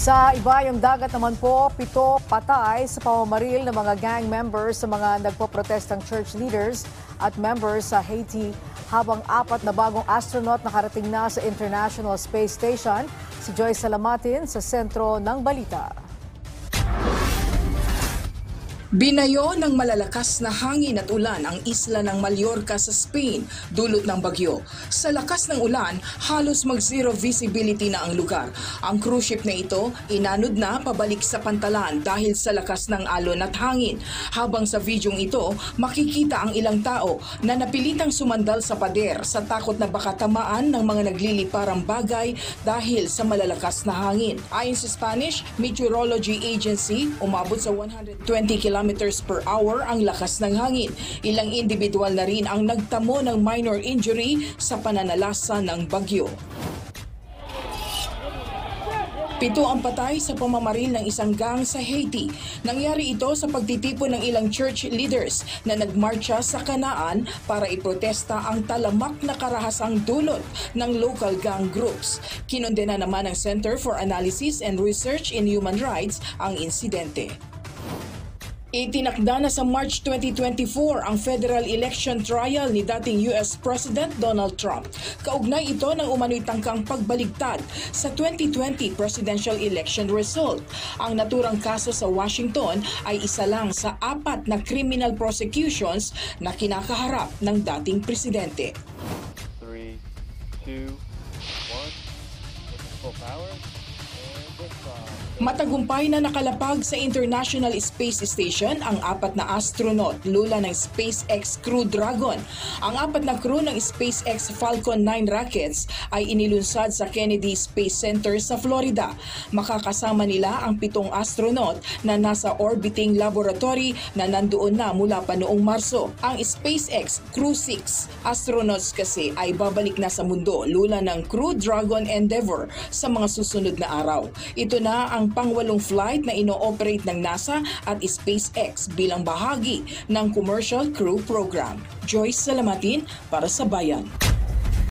Sa ibayong dagat naman po, 7 patay sa pamamaril ng mga gang members sa mga nagpoprotestang church leaders at members sa Haiti, habang 4 na bagong astronaut nakarating na sa International Space Station. Si Joyce Salamatin sa sentro ng balita. Binayo ng malalakas na hangin at ulan ang isla ng Mallorca sa Spain, dulot ng bagyo. Sa lakas ng ulan, halos mag-zero visibility na ang lugar. Ang cruise ship na ito, inanod na pabalik sa pantalan dahil sa lakas ng alon at hangin. Habang sa videong ito, makikita ang ilang tao na napilitang sumandal sa pader sa takot na baka tamaan ng mga nagliliparang bagay dahil sa malalakas na hangin. Ayon sa Spanish Meteorology Agency, umabot sa 120 km per hour ang lakas ng hangin. Ilang individual na rin ang nagtamo ng minor injury sa pananalasa ng bagyo. 7 ang patay sa pamamaril ng isang gang sa Haiti. Nangyari ito sa pagtitipon ng ilang church leaders na nagmarcha sa Kanaan para iprotesta ang talamak na karahasang dulot ng local gang groups. Kinondena naman ng Center for Analysis and Research in Human Rights ang insidente. Itinakda na sa March 2024 ang federal election trial ni dating US President Donald Trump. Kaugnay ito ng umano'y tangkang pagbaligtad sa 2020 presidential election result. Ang naturang kaso sa Washington ay isa lang sa 4 na criminal prosecutions na kinakaharap ng dating presidente. 3, 2, 1, full power. Matagumpay na nakalapag sa International Space Station ang 4 na astronaut lula ng SpaceX Crew Dragon. Ang 4 na crew ng SpaceX Falcon 9 rockets ay inilunsad sa Kennedy Space Center sa Florida. Makakasama nila ang 7 astronaut na nasa orbiting laboratory na nandoon na mula pa noong Marso. Ang SpaceX Crew 6 astronauts kasi ay babalik na sa mundo lula ng Crew Dragon Endeavour sa mga susunod na araw. Ito na ang pang-8 flight na ino-operate ng NASA at SpaceX bilang bahagi ng Commercial Crew Program. Joyce Salamatin para sa Bayan.